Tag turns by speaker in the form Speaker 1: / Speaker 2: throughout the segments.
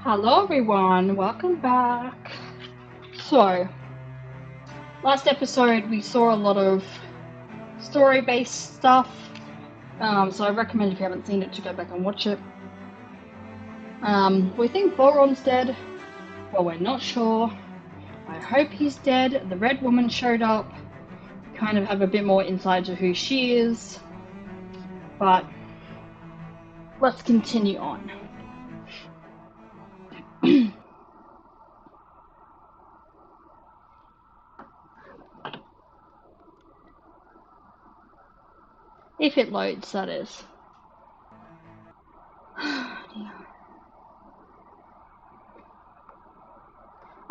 Speaker 1: Hello everyone, welcome back. So, last episode we saw a lot of story-based stuff, so I recommend if you haven't seen it to go back and watch it. We think Boron's dead, well we're not sure. I hope he's dead. The red woman showed up, kind of have a bit more insight to who she is, but let's continue on. If it loads, that is. I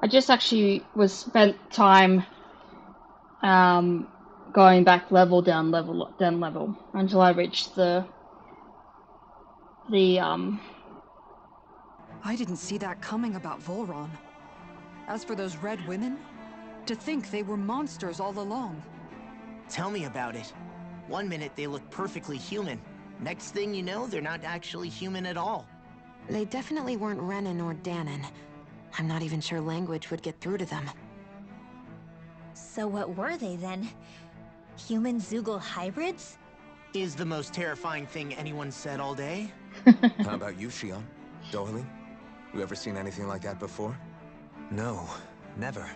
Speaker 1: just actually spent time going back level down level until I reached the
Speaker 2: I didn't see that coming about Volron. As for those red women, to think they were monsters all along.
Speaker 3: Tell me about it. One minute they look perfectly human. Next thing you know, they're not actually human at all.
Speaker 4: They definitely weren't Renan or Dahnan. I'm not even sure language would get through to them.
Speaker 5: So what were they then? Human Zoogle hybrids?
Speaker 3: Is the most terrifying thing anyone said all day.
Speaker 6: How about you, Shion? Dohalie? You ever seen anything like that before?
Speaker 7: No, never.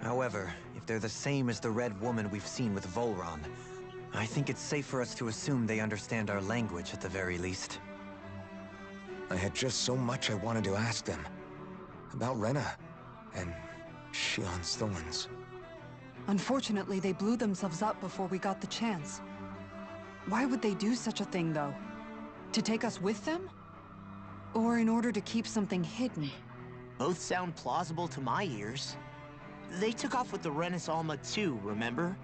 Speaker 7: However, if they're the same as the Red Woman we've seen with Volron, I think it's safe for us to assume they understand our language at the very least.
Speaker 6: I had just so much I wanted to ask them. About Rena, and Shion's thorns.
Speaker 2: Unfortunately, they blew themselves up before we got the chance. Why would they do such a thing, though? To take us with them? Or in order to keep something hidden?
Speaker 3: Both sound plausible to my ears. They took off with the Renis Alma too, remember?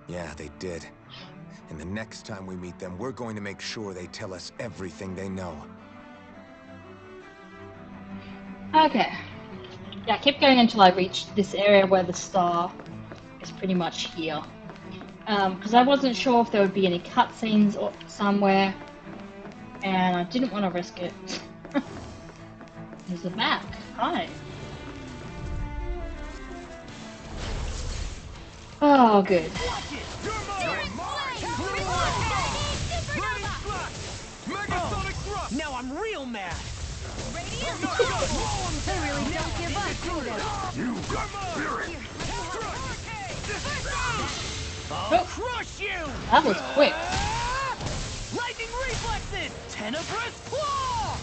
Speaker 6: Yeah, they did. And the next time we meet them, we're going to make sure they tell us everything they know.
Speaker 1: Okay. Yeah, I kept going until I reached this area where the star is pretty much here. Because I wasn't sure if there would be any cutscenes or somewhere, and I didn't want to risk it. There's the map. Hi. Oh, good.
Speaker 3: Now I'm real mad!
Speaker 5: They really don't give up, do they?
Speaker 6: You got spirit!
Speaker 3: I'll crush you!
Speaker 1: That was quick.
Speaker 3: Lightning reflexes! Tenebrous claw!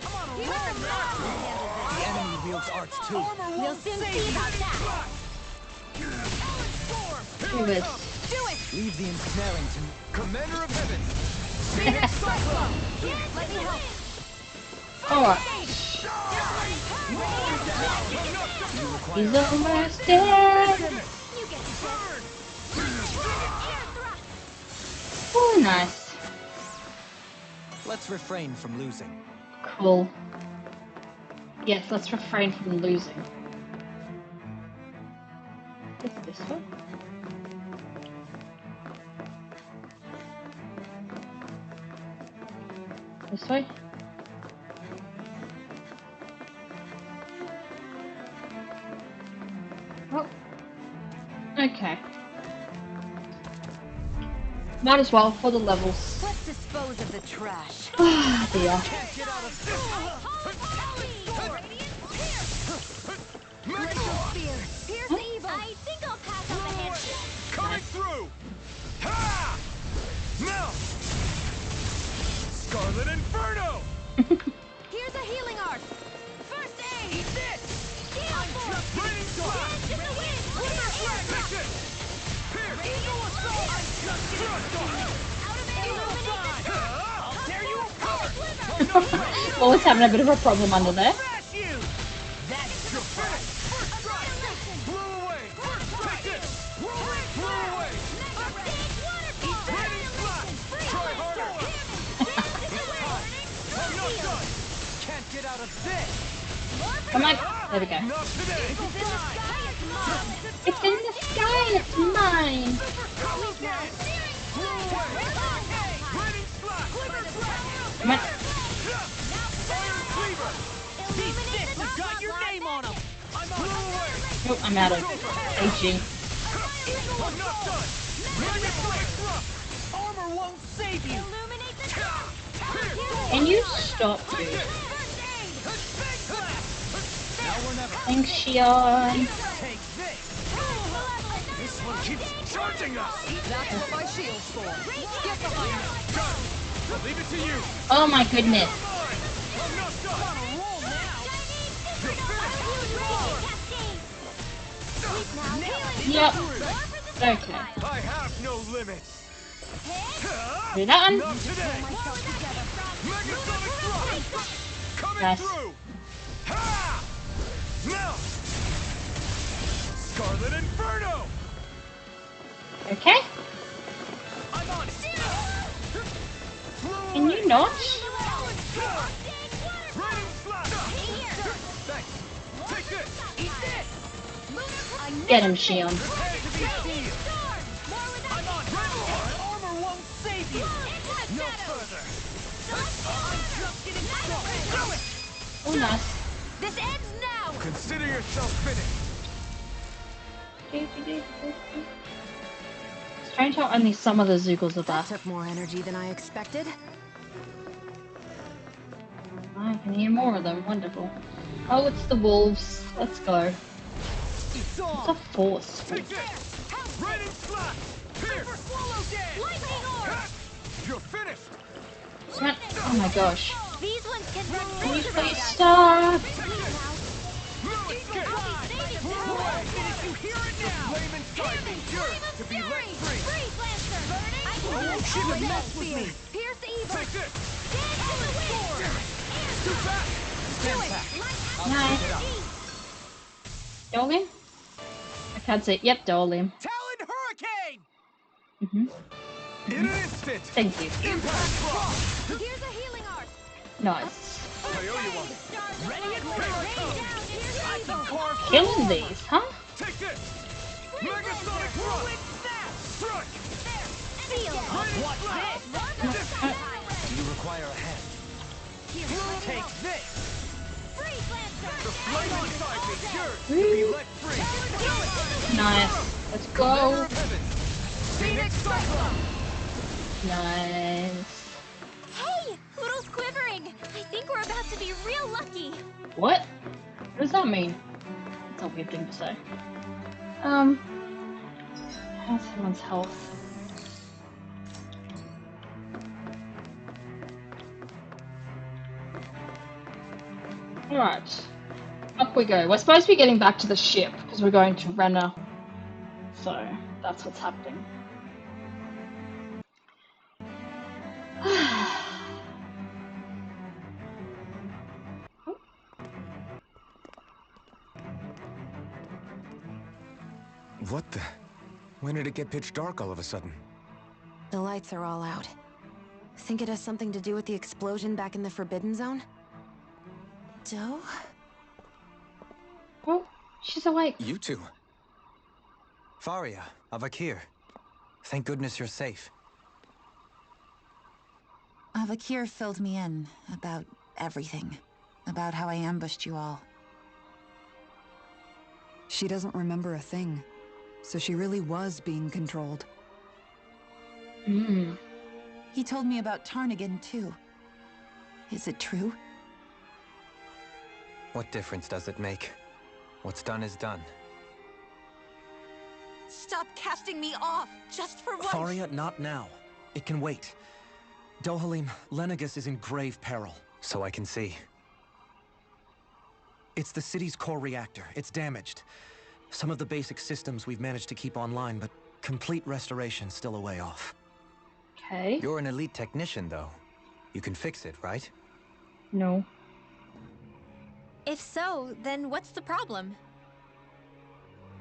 Speaker 3: I'm on a roll now!
Speaker 7: The enemy wields arts too.
Speaker 5: We'll soon see about that.
Speaker 1: Do this.
Speaker 5: Do it!
Speaker 7: Leave the ensnaring to
Speaker 6: Commander of Heaven!
Speaker 5: Here, let me help.
Speaker 1: Alright. He's almost dead.
Speaker 5: You get the
Speaker 1: Oh, nice.
Speaker 7: Let's refrain from losing.
Speaker 1: Cool. Yes, let's refrain from losing. Is it this way? This way? Oh. Okay. Might as well for the levels.
Speaker 5: Let's dispose of the trash.
Speaker 1: Ah, dear.
Speaker 5: Here's the evil. I think I'll pass on the hand.
Speaker 6: Coming through! Ha! Now! Scarlet Inferno!
Speaker 5: Here's a healing art. First aid.
Speaker 3: Eat this!
Speaker 5: Heal force.
Speaker 6: Raining Slap!
Speaker 5: Dance in the wind.
Speaker 6: Mission! Here!
Speaker 5: Eagle assault. Out of it. Illuminate the
Speaker 3: How dare you approach!
Speaker 5: sliver.
Speaker 1: Always having a bit of a problem under there.
Speaker 3: Smash you! That's your price!
Speaker 6: First strike! Blew away! Take this! Blew away! Raining Slap! Try harder! I'm not done!
Speaker 7: Can't get out of this!
Speaker 1: Come on. There we go.
Speaker 6: Not today!
Speaker 1: It's in the sky and it's mine.
Speaker 6: Blew away! Raining Slap!
Speaker 1: Come on. Oh, I'm out of AG.
Speaker 5: I'm not done! Armor won't save you!
Speaker 1: Can you stop, dude?
Speaker 5: Now we're never.
Speaker 1: Thanks, Shion.
Speaker 5: Take this! This one keeps charging us!
Speaker 2: That's what my shield's for. Get behind me.
Speaker 5: Got it! I'll leave it to you!
Speaker 1: Oh my goodness.
Speaker 5: I'm not done!
Speaker 1: Yep. Okay.
Speaker 5: I have no limits!
Speaker 1: Do that one.
Speaker 5: Not today! Megasonic thrust! Coming
Speaker 1: Nice.
Speaker 5: through! Ha! Now! Scarlet Inferno!
Speaker 1: Okay.
Speaker 5: I'm on it!
Speaker 1: Can you not?
Speaker 5: Raining slash! Thanks! Take this! Eat this!
Speaker 1: Get him, Shion.
Speaker 5: Prepare to be seen! I'm on it! Armor won't save you! No further! I'm just getting started! Do it!
Speaker 1: Oh, nice.
Speaker 8: This ends now!
Speaker 5: Consider yourself finished!
Speaker 1: Strange how only some of the Zoogles are
Speaker 4: That
Speaker 1: back.
Speaker 4: took more energy than I expected.
Speaker 1: I can hear more of them. Wonderful. Oh, it's the wolves. Let's go.
Speaker 5: It's
Speaker 1: It's a
Speaker 5: on!
Speaker 1: force.
Speaker 5: Take this! Raining slash! Here!
Speaker 8: Swallow dead! Lightning orb!
Speaker 5: You're finished!
Speaker 1: Oh my gosh.
Speaker 8: These ones can run
Speaker 1: Can you
Speaker 8: razor
Speaker 1: please
Speaker 8: blades.
Speaker 1: stop?
Speaker 5: Fluid skip!
Speaker 8: Finish
Speaker 5: You hear it now! Flame inside me yearns to be let free!
Speaker 8: Freeze Lancer! I can do it!
Speaker 5: She would mess with me!
Speaker 8: Pierce evil!
Speaker 5: Take this!
Speaker 8: Dance to the wind!
Speaker 5: Too fast!
Speaker 8: Do it! Light
Speaker 1: Nice. Dolim? I can't say. Yep, Dolim.
Speaker 5: Talon Hurricane!
Speaker 1: Mm-hmm.
Speaker 5: In an instant!
Speaker 1: Thank you.
Speaker 5: Impact drop!
Speaker 8: Here's a healing arc!
Speaker 1: Nice.
Speaker 5: I owe you one!
Speaker 8: Ready and
Speaker 5: Here it
Speaker 8: rain
Speaker 5: comes.
Speaker 8: down! Pierce
Speaker 5: I can
Speaker 8: evil!
Speaker 5: carve
Speaker 1: Killing these, huh?
Speaker 5: Take this! Megasonic thrust! Strike!
Speaker 8: Feel!
Speaker 5: What's this?
Speaker 7: Do you require a hand?
Speaker 5: Take this!
Speaker 8: Freeze Lancer!
Speaker 5: The flame inside me yearns to be let free!
Speaker 1: Nice. Let's go.
Speaker 5: Matter of heaven! Phoenix Cyclone!
Speaker 1: Nice.
Speaker 8: Hey! Poodle's quivering! I think we're about to be real lucky!
Speaker 1: What? What does that mean? That's a weird thing to say. How's someone's health? Alright. Up we go. We're supposed to be getting back to the ship because we're going to Renner. So, that's what's happening.
Speaker 6: What the? When did it get pitch dark all of a sudden?
Speaker 4: The lights are all out. Think it has something to do with the explosion back in the Forbidden Zone? Doe?
Speaker 1: Oh, she's awake.
Speaker 6: You two.
Speaker 7: Faria, Avakir. Thank goodness you're safe.
Speaker 9: Avakir filled me in about everything. About how I ambushed you all.
Speaker 2: She doesn't remember a thing. So she really was being controlled.
Speaker 1: Hmm.
Speaker 9: He told me about Tarnigan, too. Is it true?
Speaker 7: What difference does it make? What's done is done.
Speaker 9: Stop casting me off, just for once!
Speaker 10: Faria, not now. It can wait. Dohalim, Lenegus is in grave peril.
Speaker 7: So I can see.
Speaker 10: It's the city's core reactor. It's damaged. Some of the basic systems we've managed to keep online, but complete restoration's still a way off.
Speaker 1: Okay.
Speaker 7: You're an elite technician, though. You can fix it, right?
Speaker 1: No.
Speaker 8: If so, then what's the problem?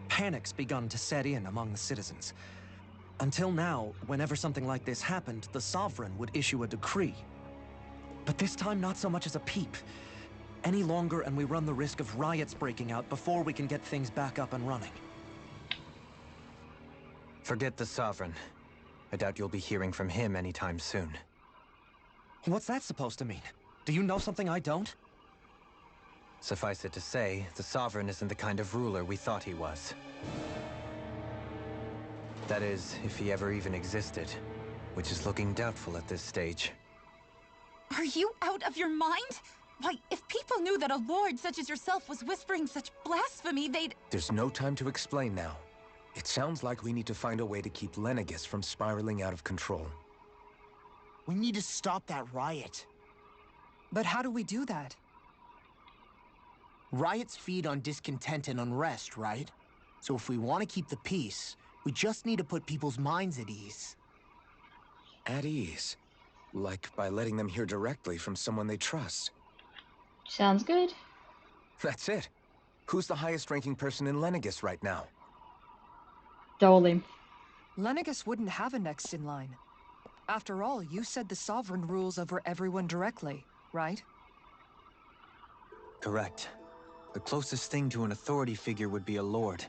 Speaker 10: Panic's begun to set in among the citizens. Until now, whenever something like this happened, the Sovereign would issue a decree. But this time, not so much as a peep. Any longer, and we run the risk of riots breaking out before we can get things back up and running.
Speaker 7: Forget the Sovereign. I doubt you'll be hearing from him anytime soon.
Speaker 10: What's that supposed to mean? Do you know something I don't?
Speaker 7: Suffice it to say, the Sovereign isn't the kind of ruler we thought he was. That is, if he ever even existed, which is looking doubtful at this stage.
Speaker 9: Are you out of your mind? Why, if people knew that a lord such as yourself was whispering such blasphemy, they'd...
Speaker 6: There's no time to explain now. It sounds like we need to find a way to keep Lenegis from spiraling out of control.
Speaker 3: We need to stop that riot.
Speaker 2: But how do we do that?
Speaker 3: Riots feed on discontent and unrest, right? So if we want to keep the peace, we just need to put people's minds at ease.
Speaker 6: At ease? Like by letting them hear directly from someone they trust.
Speaker 1: Sounds good.
Speaker 6: That's it. Who's the highest-ranking person in Lenegis right now?
Speaker 1: Dolim.
Speaker 2: Lenegis wouldn't have a next in line. After all, you said the Sovereign rules over everyone directly, right?
Speaker 7: Correct. The closest thing to an authority figure would be a lord.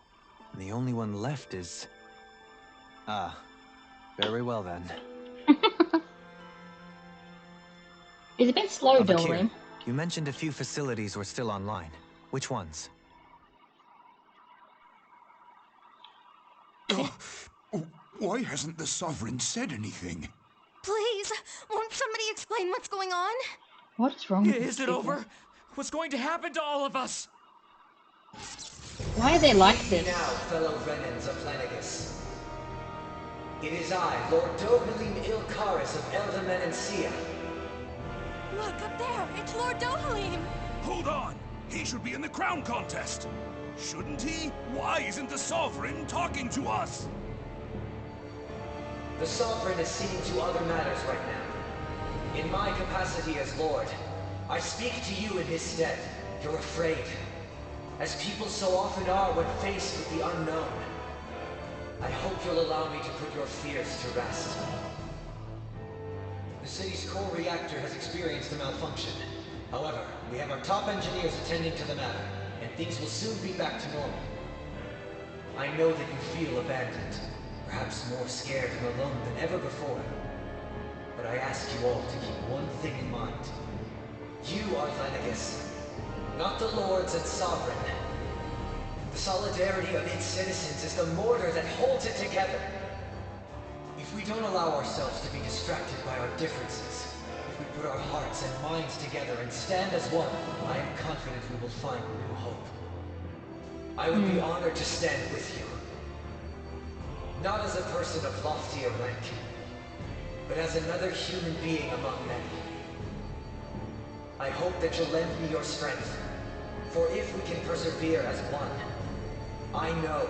Speaker 7: And the only one left is... Ah. Very well then.
Speaker 1: It's a bit slow,
Speaker 7: Bakir,
Speaker 1: Dolim.
Speaker 7: you mentioned a few facilities were still online. Which ones?
Speaker 11: Why hasn't the Sovereign said anything?
Speaker 8: Please, won't somebody explain what's going on?
Speaker 1: What is wrong with
Speaker 5: Is
Speaker 1: these
Speaker 5: it
Speaker 1: people?
Speaker 5: over? What's going to happen to all of us?
Speaker 1: Why are they like
Speaker 12: Heed me
Speaker 1: this?
Speaker 12: now, fellow Renans of Lenegis. It is I, Lord Dohalim Ilkaris of Eldamen and Sia.
Speaker 8: Look, up there, it's Lord Dohalim!
Speaker 11: Hold on! He should be in the crown contest! Shouldn't he? Why isn't the Sovereign talking to us?
Speaker 12: The Sovereign is seeing to other matters right now. In my capacity as Lord, I speak to you in his stead. You're afraid. As people so often are when faced with the unknown. I hope you'll allow me to put your fears to rest. The city's core reactor has experienced a malfunction. However, we have our top engineers attending to the matter, and things will soon be back to normal. I know that you feel abandoned, perhaps more scared and alone than ever before. But I ask you all to keep one thing in mind. You are Lenegis, not the lords and sovereign. The solidarity of its citizens is the mortar that holds it together. If we don't allow ourselves to be distracted by our differences, if we put our hearts and minds together and stand as one, I am confident we will find new hope. I would be honored to stand with you. Not as a person of loftier rank, but as another human being among many. I hope that you'll lend me your strength, for if we can persevere as one, I know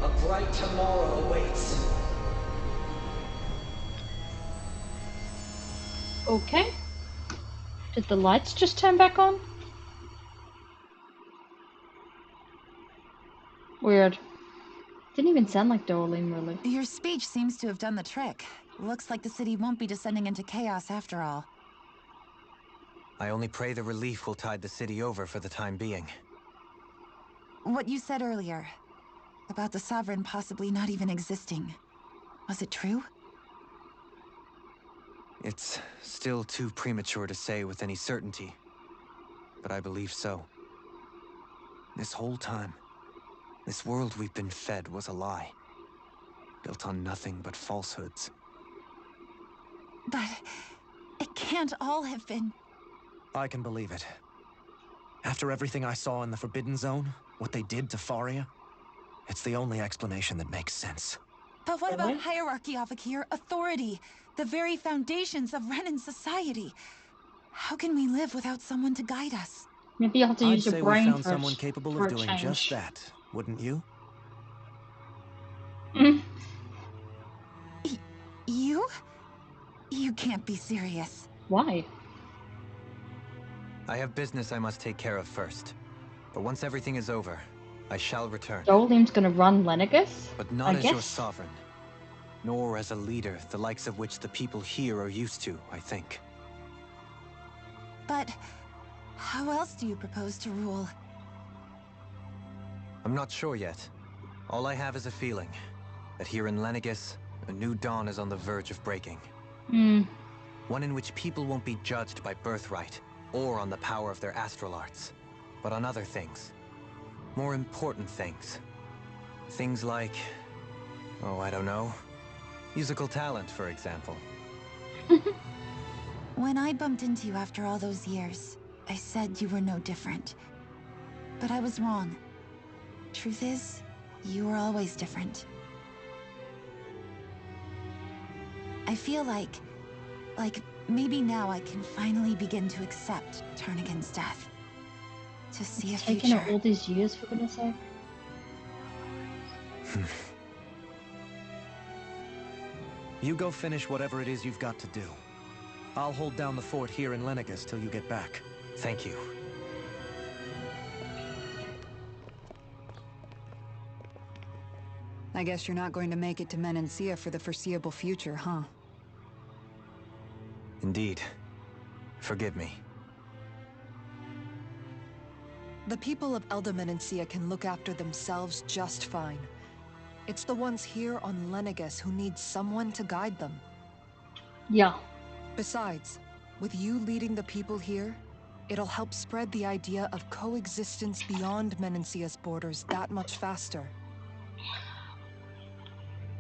Speaker 12: a bright tomorrow awaits.
Speaker 1: Okay. Did the lights just turn back on? Weird. Didn't even sound like Dolim, really.
Speaker 9: Your speech seems to have done the trick. Looks like the city won't be descending into chaos after all.
Speaker 7: I only pray the relief will tide the city over for the time being.
Speaker 9: What you said earlier, about the Sovereign possibly not even existing, was it true?
Speaker 7: It's still too premature to say with any certainty, but I believe so. This whole time, this world we've been fed was a lie, built on nothing but falsehoods.
Speaker 9: But it can't all have been...
Speaker 10: I can believe it. After everything I saw in the Forbidden Zone, what they did to Faria, it's the only explanation that makes sense.
Speaker 9: But what about hierarchy, Avakir? Authority? The very foundations of Renan society? How can we live without someone to guide us?
Speaker 1: Maybe you have to use
Speaker 10: I'd
Speaker 1: your
Speaker 10: say
Speaker 1: brain
Speaker 10: we found
Speaker 1: for
Speaker 10: someone capable
Speaker 1: for
Speaker 10: of
Speaker 1: a
Speaker 10: doing
Speaker 1: change.
Speaker 10: just that, wouldn't you?
Speaker 9: You? You can't be serious.
Speaker 1: Why?
Speaker 7: I have business I must take care of first. But once everything is over, I shall return.
Speaker 1: Dolim's gonna run Lenegis?
Speaker 7: But not
Speaker 1: I
Speaker 7: as your
Speaker 1: guess.
Speaker 7: sovereign. Nor as a leader, the likes of which the people here are used to, I think.
Speaker 9: But how else do you propose to rule?
Speaker 7: I'm not sure yet. All I have is a feeling that here in Lenegis, a new dawn is on the verge of breaking. One in which people won't be judged by birthright, or on the power of their astral arts, but on other things. More important things. Things like, oh, I don't know, musical talent, for example.
Speaker 9: When I bumped into you after all those years, I said you were no different. But I was wrong. Truth is, you were always different. I feel like maybe now I can finally begin to accept Turnigan's death. To see a future.
Speaker 1: Taken all these years, for goodness sake.
Speaker 10: You go finish whatever it is you've got to do. I'll hold down the fort here in Lenegus till you get back.
Speaker 7: Thank you.
Speaker 2: I guess you're not going to make it to Menancia for the foreseeable future, huh?
Speaker 7: Indeed. Forgive me.
Speaker 13: The people of Elda Menancia can look after themselves just fine. It's the ones here on Lenegus who need someone to guide them.
Speaker 1: Yeah.
Speaker 13: Besides, with you leading the people here, it'll help spread the idea of coexistence beyond Menancia's borders that much faster.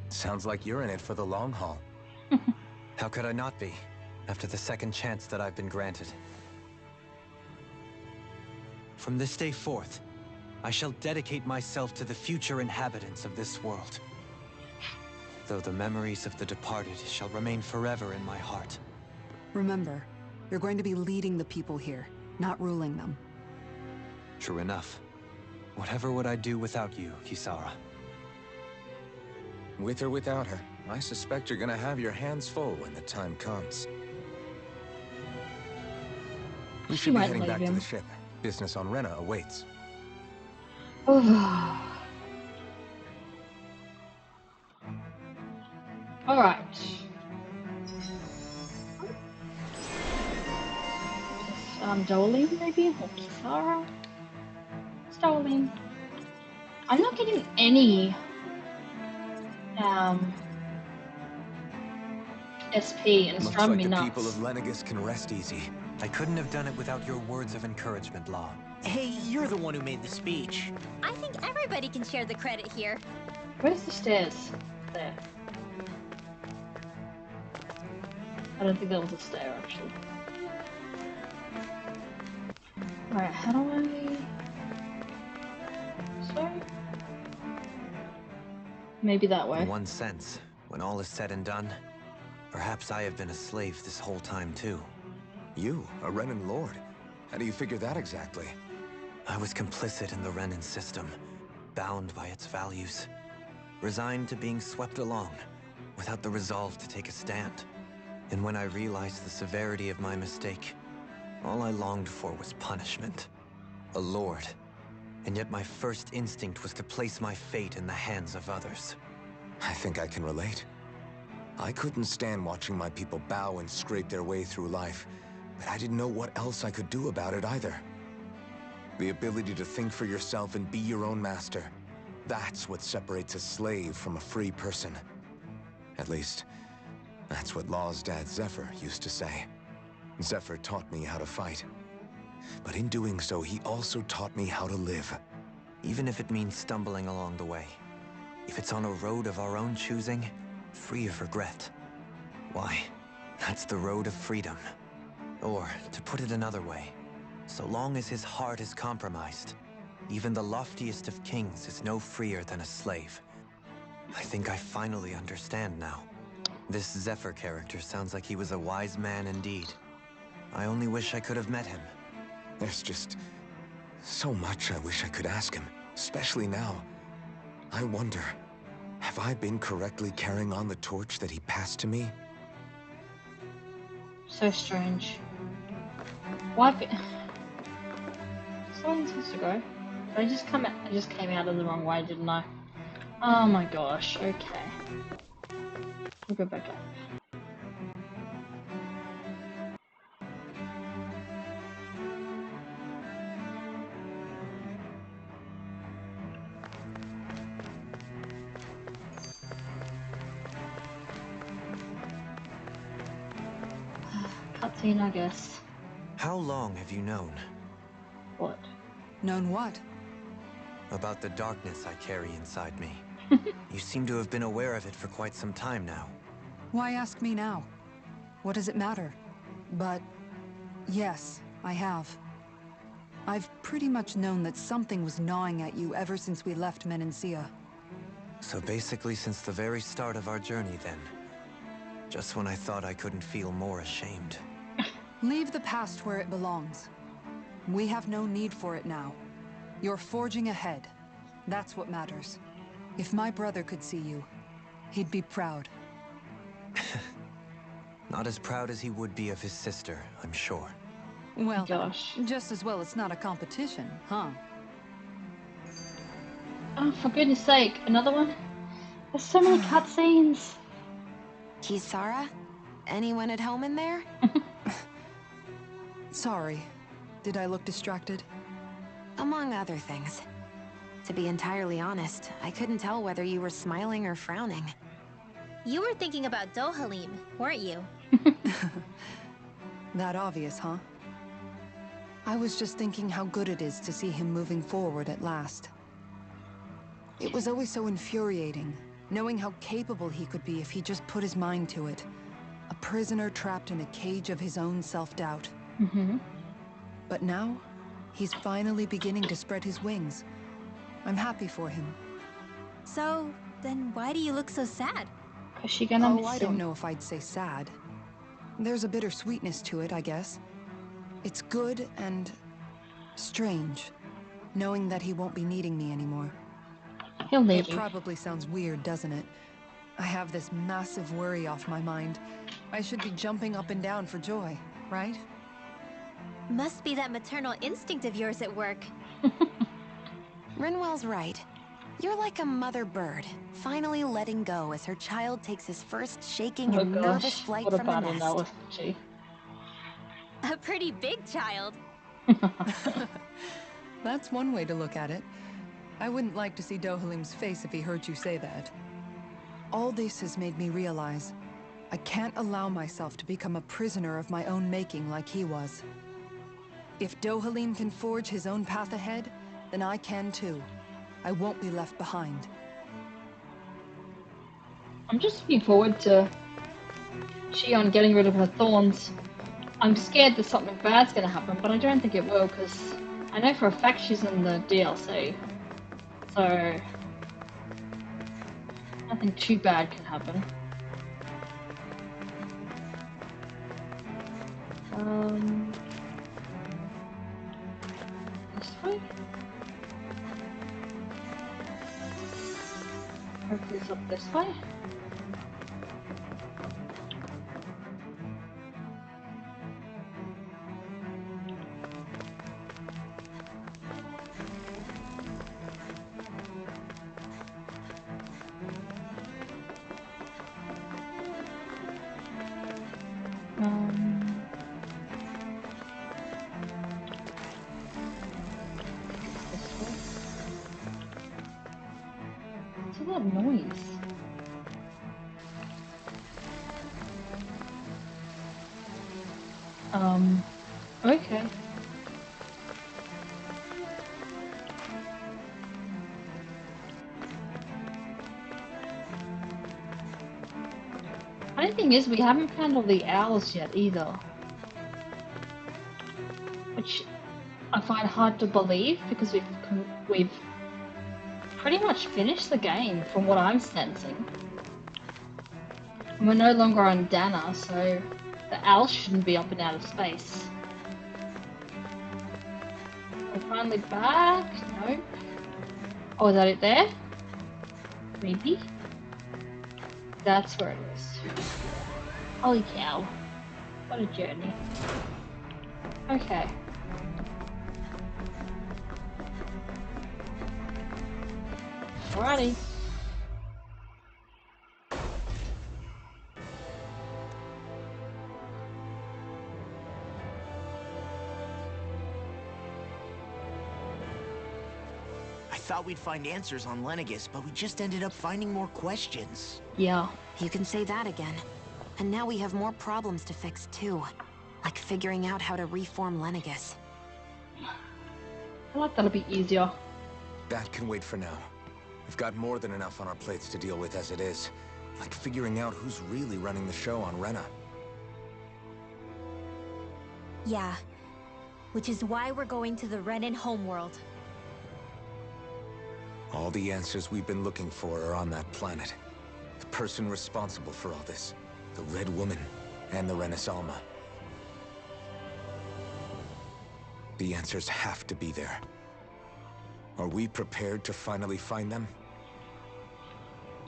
Speaker 6: Sounds like you're in it for the long haul.
Speaker 7: How could I not be, after the second chance that I've been granted? From this day forth, I shall dedicate myself to the future inhabitants of this world. Though the memories of the departed shall remain forever in my heart.
Speaker 2: Remember, you're going to be leading the people here, not ruling them.
Speaker 7: True enough. Whatever would I do without you, Kisara?
Speaker 6: With or without her, I suspect you're gonna have your hands full when the time comes. We should be heading back to the ship. Business on Rena awaits.
Speaker 1: Alright. Jolene maybe? Or Kisara? It's Jolene. I'm not getting any SP, and it's
Speaker 6: Looks
Speaker 1: driving
Speaker 6: like
Speaker 1: me
Speaker 6: the
Speaker 1: nuts.
Speaker 6: people of Lenegus can rest easy.
Speaker 7: I couldn't have done it without your words of encouragement, Law.
Speaker 3: Hey, you're the one who made the speech.
Speaker 8: I think everybody can share the credit here.
Speaker 1: Where's the stairs? There. I don't think that was a stair, actually. Alright, how do I... Sorry? Maybe that way.
Speaker 7: In one sense, when all is said and done, perhaps I have been a slave this whole time, too.
Speaker 6: You, a Renan Lord? How do you figure that exactly?
Speaker 7: I was complicit in the Renan system, bound by its values, resigned to being swept along, without the resolve to take a stand. And when I realized the severity of my mistake, all I longed for was punishment. A lord. And yet my first instinct was to place my fate in the hands of others.
Speaker 6: I think I can relate. I couldn't stand watching my people bow and scrape their way through life, but I didn't know what else I could do about it either. The ability to think for yourself and be your own master, that's what separates a slave from a free person. At least, that's what Law's dad Zephyr used to say. Zephyr taught me how to fight. But in doing so, he also taught me how to live.
Speaker 7: Even if it means stumbling along the way. If it's on a road of our own choosing, free of regret. Why, that's the road of freedom. Or, to put it another way, so long as his heart is compromised, even the loftiest of kings is no freer than a slave. I think I finally understand now. This Zephyr character sounds like he was a wise man indeed. I only wish I could have met him.
Speaker 6: There's just so much I wish I could ask him, especially now. I wonder, have I been correctly carrying on the torch that he passed to me?
Speaker 1: So strange. Why? Someone's supposed to go. Did I just come out? I just came out of the wrong way, didn't I? Oh my gosh. Okay. We'll go back up. Cutscene, I guess.
Speaker 7: How long have you known?
Speaker 1: What?
Speaker 2: Known what?
Speaker 7: About the darkness I carry inside me. You seem to have been aware of it for quite some time now.
Speaker 2: Why ask me now? What does it matter? But yes, I have. I've pretty much known that something was gnawing at you ever since we left Menancia.
Speaker 7: So basically since the very start of our journey then. Just when I thought I couldn't feel more ashamed.
Speaker 2: Leave the past where it belongs. We have no need for it now. You're forging ahead. That's what matters. If my brother could see you, he'd be proud.
Speaker 7: Not as proud as he would be of his sister, I'm sure.
Speaker 2: Well,
Speaker 1: Gosh.
Speaker 2: just as well it's not a competition, huh?
Speaker 1: Oh, for goodness sake, another one? There's so many cutscenes.
Speaker 4: Kisara? Anyone at home in there?
Speaker 2: Sorry. Did I look distracted?
Speaker 4: Among other things. To be entirely honest, I couldn't tell whether you were smiling or frowning.
Speaker 8: You were thinking about Dohalim, weren't you?
Speaker 2: That obvious, huh? I was just thinking how good it is to see him moving forward at last. It was always so infuriating, knowing how capable he could be if he just put his mind to it. A prisoner trapped in a cage of his own self-doubt. But now, he's finally beginning to spread his wings. I'm happy for him.
Speaker 8: So, then why do you look so sad?
Speaker 1: Is she gonna miss
Speaker 2: I
Speaker 1: him?
Speaker 2: don't know if I'd say sad. There's a bittersweetness to it, I guess. It's good and strange, knowing that he won't be needing me anymore.
Speaker 1: He'll need
Speaker 2: It
Speaker 1: you.
Speaker 2: probably sounds weird, doesn't it? I have this massive worry off my mind. I should be jumping up and down for joy, right?
Speaker 8: Must be that maternal instinct of yours at work.
Speaker 4: Rinwell's right. You're like a mother bird, finally letting go as her child takes his first shaking
Speaker 1: Oh
Speaker 4: and nervous
Speaker 1: gosh,
Speaker 4: flight
Speaker 1: what a
Speaker 4: from the
Speaker 1: bad
Speaker 4: nest.
Speaker 1: analogy.
Speaker 8: A pretty big child.
Speaker 2: That's one way to look at it. I wouldn't like to see Dohalim's face if he heard you say that. All this has made me realize I can't allow myself to become a prisoner of my own making like he was. If Dohalim can forge his own path ahead, then I can too. I won't be left behind.
Speaker 1: I'm just looking forward to Shion getting rid of her thorns. I'm scared that something bad's gonna happen, but I don't think it will, because I know for a fact she's in the DLC. So nothing too bad can happen. This way? Hopefully it's up this way. What's all that noise? Okay. Funny thing is, we haven't found all the owls yet either. Which I find hard to believe because we've pretty much finished the game from what I'm sensing. And we're no longer on Dahna, so the owls shouldn't be up and out of space. We're finally back? Nope. Oh, is that it there? Maybe? That's where it is. Holy cow. What a journey. Okay. Alrighty.
Speaker 3: I thought we'd find answers on Lenegis, but we just ended up finding more questions.
Speaker 1: Yeah.
Speaker 4: You can say that again. And now we have more problems to fix too. Like figuring out how to reform Lenegus.
Speaker 1: I like that'll be easier.
Speaker 6: That can wait for now. We've got more than enough on our plates to deal with as it is. Like figuring out who's really running the show on Rena.
Speaker 8: Yeah. Which is why we're going to the Renan homeworld.
Speaker 6: All the answers we've been looking for are on that planet. The person responsible for all this. The Red Woman and the Renaissalma. The answers have to be there. Are we prepared to finally find them?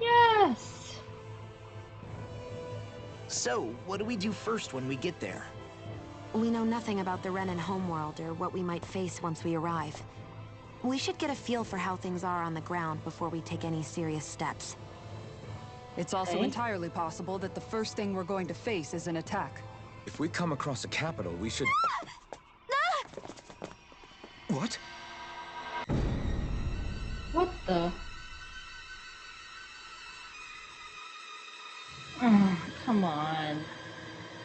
Speaker 1: Yes!
Speaker 14: So, what do we do first when we get there?
Speaker 4: We know nothing about the Renan homeworld or what we might face once we arrive. We should get a feel for how things are on the ground before we take any serious steps.
Speaker 2: It's also entirely possible that the first thing we're going to face is an attack.
Speaker 6: If we come across a capital, we should... What?
Speaker 1: What the? Oh, come on.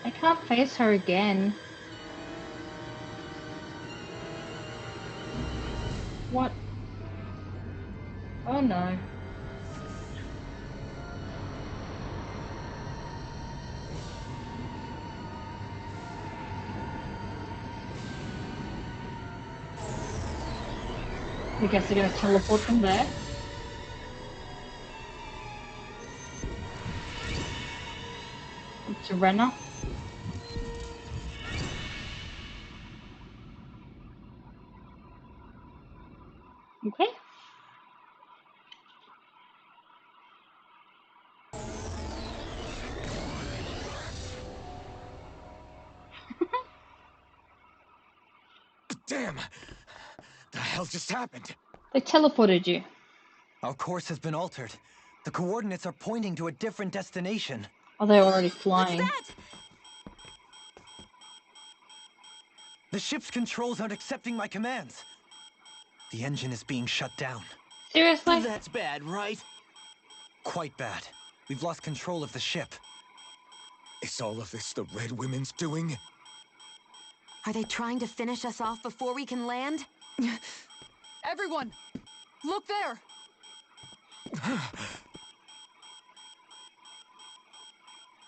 Speaker 1: I can't face her again. What? Oh no. I guess they're gonna teleport from there. To Rena. Okay.
Speaker 6: Damn! The hell just happened?
Speaker 1: They teleported you.
Speaker 10: Our course has been altered. The coordinates are pointing to a different destination.
Speaker 1: Oh, they're already flying.
Speaker 8: What's that?
Speaker 10: The ship's controls aren't accepting my commands. The engine is being shut down.
Speaker 1: Seriously?
Speaker 14: That's bad, right?
Speaker 10: Quite bad. We've lost control of the ship.
Speaker 6: Is all of this the Red Women's doing?
Speaker 4: Are they trying to finish us off before we can land?
Speaker 2: Everyone! Look there!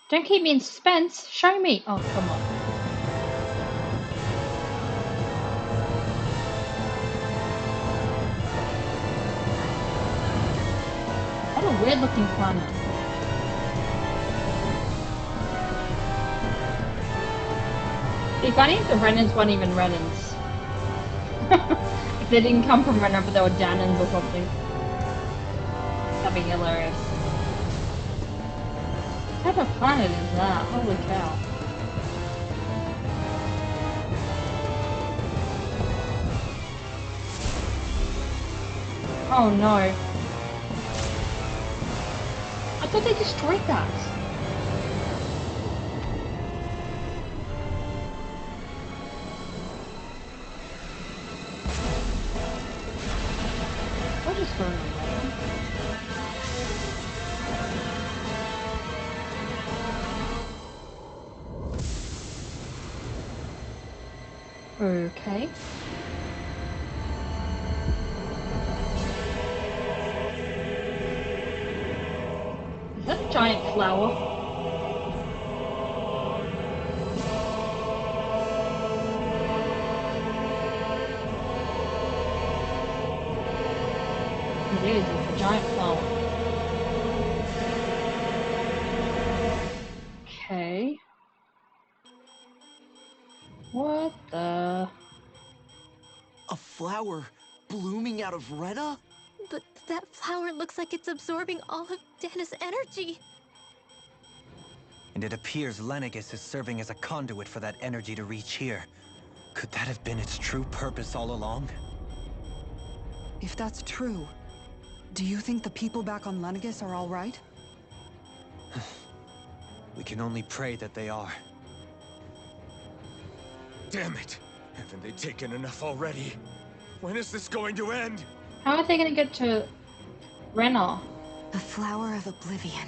Speaker 1: Don't keep me in suspense. Show me. Oh, come on. What a weird looking planet. It'd be funny if the Renans weren't even Renans. If they didn't come from Rena, but they were Dahnans or something. That'd be hilarious. What type of planet is that? Holy cow. Oh no. I thought they destroyed that. What is going on? Okay. Is that a giant flower? It is, it's a giant flower. Okay. What the?
Speaker 14: A flower blooming out of Rena?
Speaker 8: But that flower looks like it's absorbing all of Dahna's energy.
Speaker 10: And it appears Lenegus is serving as a conduit for that energy to reach here. Could that have been its true purpose all along?
Speaker 2: If that's true, do you think the people back on Lenegus are all right?
Speaker 10: We can only pray that they are.
Speaker 6: Damn it! Haven't they taken enough already? When is this going to end?
Speaker 1: How are they gonna get to Rena?
Speaker 4: The Flower of Oblivion.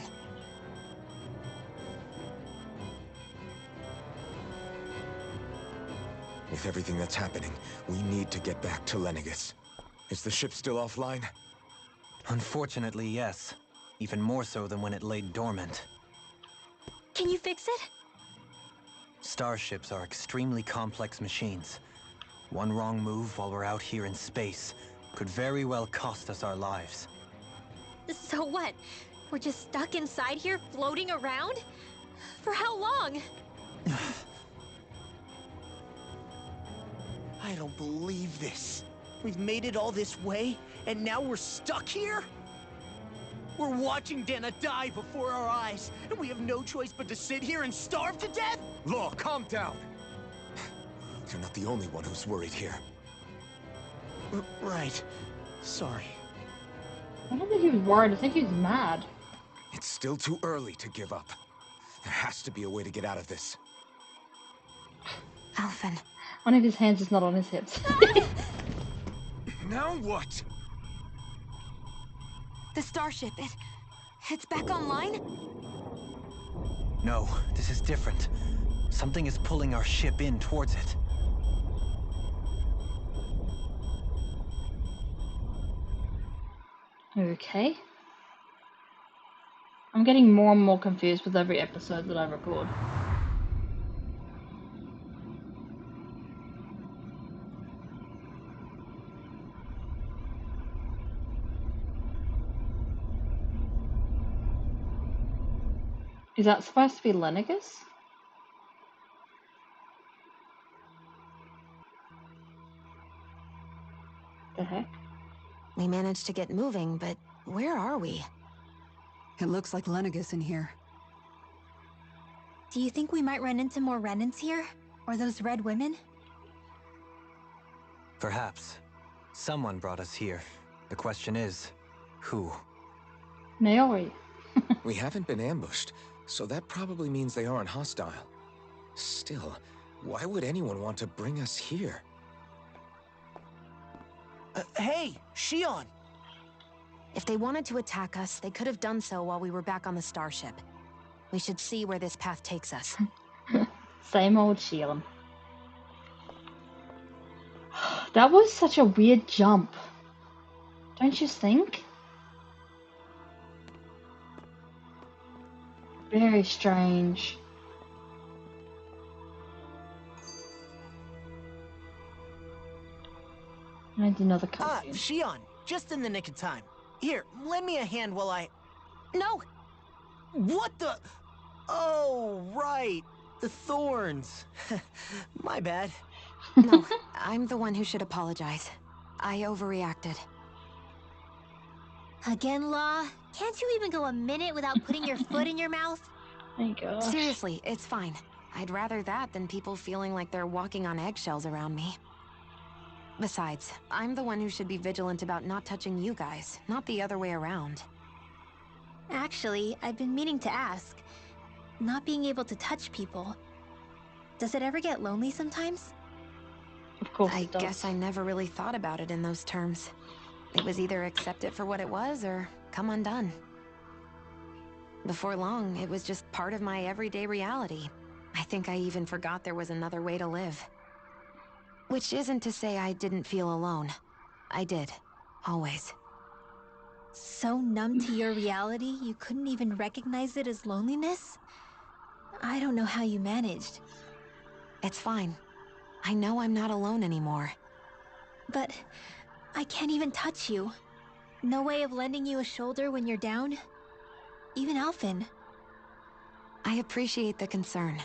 Speaker 6: With everything that's happening, we need to get back to Lenegis. Is the ship still offline?
Speaker 7: Unfortunately, yes. Even more so than when it lay dormant.
Speaker 8: Can you fix it?
Speaker 7: Starships are extremely complex machines. One wrong move while we're out here in space could very well cost us our lives.
Speaker 8: So what? We're just stuck inside here, floating around? For how long?
Speaker 14: I don't believe this. We've made it all this way, and now we're stuck here? We're watching Dahna die before our eyes, and we have no choice but to sit here and starve to death?
Speaker 6: Law, calm down! You're not the only one who's worried here.
Speaker 14: Right. Sorry.
Speaker 1: I don't think he was worried. I think he was mad.
Speaker 6: It's still too early to give up. There has to be a way to get out of this.
Speaker 4: Alphen.
Speaker 1: One of his hands is not on his hips.
Speaker 6: Now what?
Speaker 4: The starship, it's back online?
Speaker 7: No, this is different. Something is pulling our ship in towards it.
Speaker 1: Okay. I'm getting more and more confused with every episode that I record. Is that supposed to be Lenegis? The heck?
Speaker 4: We managed to get moving, but where are we?
Speaker 2: It looks like Lenegis in here.
Speaker 8: Do you think we might run into more Renans here? Or those red women?
Speaker 7: Perhaps. Someone brought us here. The question is, who?
Speaker 1: Naori.
Speaker 6: We haven't been ambushed, so that probably means they aren't hostile. Still, why would anyone want to bring us here?
Speaker 14: Hey, Shion!
Speaker 4: If they wanted to attack us, they could have done so while we were back on the starship. We should see where this path takes us.
Speaker 1: Same old Shion. That was such a weird jump. Don't you think? Very strange. I need another cutscene.
Speaker 14: Shion, just in the nick of time. Here, lend me a hand while I...
Speaker 4: No!
Speaker 14: What the... Oh, right. The thorns. My bad.
Speaker 4: No, I'm the one who should apologize. I overreacted.
Speaker 8: Again, Law? Can't you even go a minute without putting your foot in your mouth?
Speaker 1: Oh my gosh.
Speaker 4: Seriously, it's fine. I'd rather that than people feeling like they're walking on eggshells around me. Besides, I'm the one who should be vigilant about not touching you guys, not the other way around.
Speaker 8: Actually, I've been meaning to ask. Not being able to touch people, does it ever get lonely sometimes?
Speaker 1: Of course
Speaker 4: I
Speaker 1: it does.
Speaker 4: guess I never really thought about it in those terms. It was either accept it for what it was, or come undone. Before long, it was just part of my everyday reality. I think I even forgot there was another way to live. Which isn't to say I didn't feel alone. I did. Always.
Speaker 8: So numb to your reality, you couldn't even recognize it as loneliness? I don't know how you managed.
Speaker 4: It's fine. I know I'm not alone anymore.
Speaker 8: But I can't even touch you. No way of lending you a shoulder when you're down? Even Alphen.
Speaker 4: I appreciate the concern.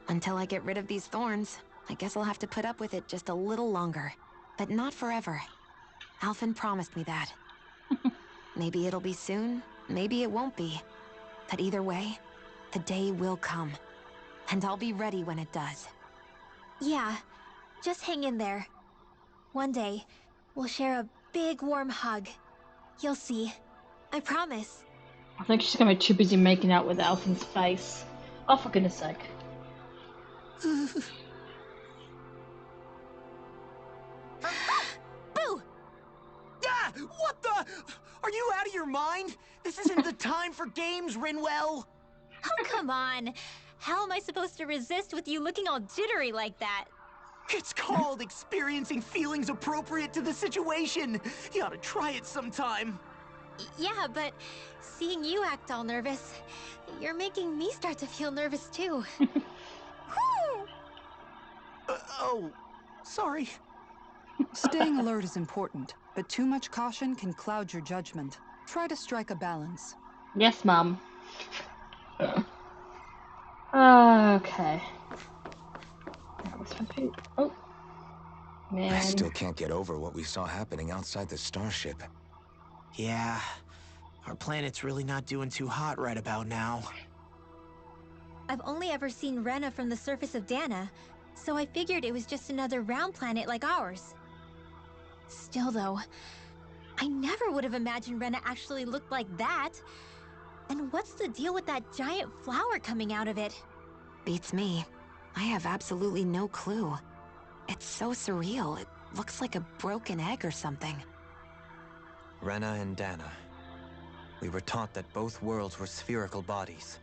Speaker 4: Until I get rid of these thorns, I guess I'll have to put up with it just a little longer. But not forever. Alphen promised me that. Maybe it'll be soon, maybe it won't be. But either way, the day will come. And I'll be ready when it does.
Speaker 8: Yeah, just hang in there. One day, we'll share a big warm hug. You'll see. I promise.
Speaker 1: I think she's gonna be too busy making out with Alphen's face. Oh, for goodness sake.
Speaker 8: Boo!
Speaker 14: Ah! What the... Are you out of your mind? This isn't the time for games, Rinwell!
Speaker 8: Oh, come on. hell am I supposed to resist with you looking all jittery like that?
Speaker 14: It's called experiencing feelings appropriate to the situation. You ought to try it sometime.
Speaker 8: Yeah, but seeing you act all nervous, you're making me start to feel nervous too.
Speaker 14: Oh, sorry.
Speaker 2: Staying alert is important, but too much caution can cloud your judgment. Try to strike a balance.
Speaker 1: Yes, Mum. Okay. That was my poop. Oh. Man.
Speaker 6: I still can't get over what we saw happening outside the starship.
Speaker 14: Yeah, our planet's really not doing too hot right about now.
Speaker 8: I've only ever seen Rena from the surface of Dahna, so I figured it was just another round planet like ours. Still though, I never would have imagined Rena actually looked like that. And what's the deal with that giant flower coming out of it?
Speaker 4: Beats me. I have absolutely no clue. It's so surreal. It looks like a broken egg or something.
Speaker 7: Rena and Dahna. We were taught that both worlds were spherical bodies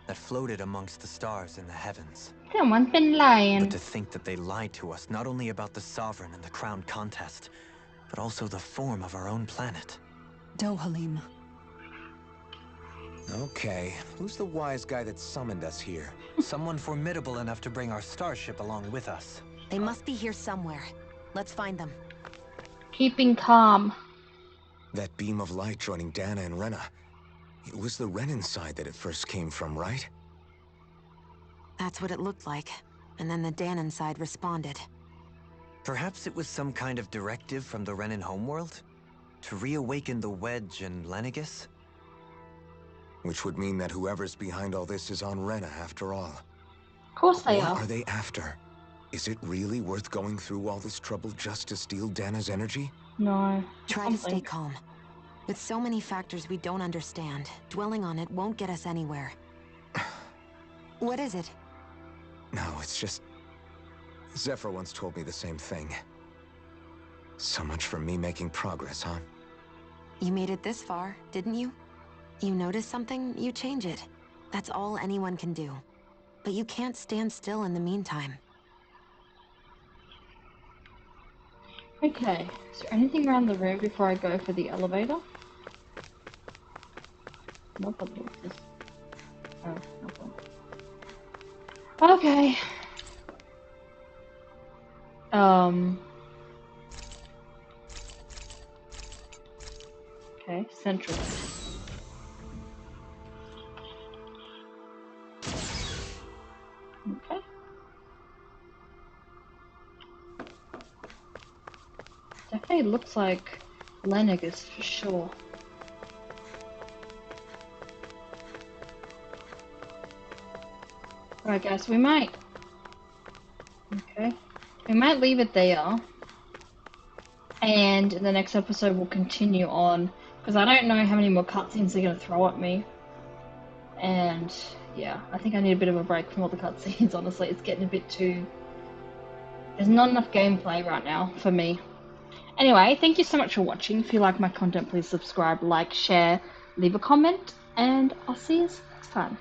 Speaker 7: that floated amongst the stars in the heavens.
Speaker 1: Someone's been lying.
Speaker 7: But to think that they lied to us not only about the Sovereign and the Crown contest, but also the form of our own planet.
Speaker 2: Dohalim.
Speaker 6: Okay, who's the wise guy that summoned us here?
Speaker 7: Someone formidable enough to bring our starship along with us.
Speaker 4: They must be here somewhere. Let's find them.
Speaker 1: Keeping calm.
Speaker 6: That beam of light joining Dahna and Rena. It was the Renan side that it first came from, right?
Speaker 4: That's what it looked like. And then the Dahnan side responded.
Speaker 7: Perhaps it was some kind of directive from the Renan homeworld? To reawaken the Wedge and Lenegis?
Speaker 6: Which would mean that whoever's behind all this is on Rena after all.
Speaker 1: Of course they
Speaker 6: What
Speaker 1: are.
Speaker 6: are they after? Is it really worth going through all this trouble just to steal Dana's energy?
Speaker 1: No.
Speaker 4: Try to stay calm. With so many factors we don't understand, dwelling on it won't get us anywhere. What is it?
Speaker 6: No, it's just... Zephyr once told me the same thing. So much for me making progress, huh?
Speaker 4: You made it this far, didn't you? You notice something, you change it. That's all anyone can do. But you can't stand still in the meantime.
Speaker 1: Okay, is there anything around the room before I go for the elevator? Nope, oh, nothing. Okay. Okay, central. Okay. Definitely looks like Lenegis for sure. Right guys, we might leave it there, and in the next episode we'll continue on, because I don't know how many more cutscenes they're going to throw at me, and yeah, I think I need a bit of a break from all the cutscenes. Honestly, it's getting a bit too... there's not enough gameplay right now for me. Anyway, thank you so much for watching. If you like my content, please subscribe, like, share, leave a comment, and I'll see you next time.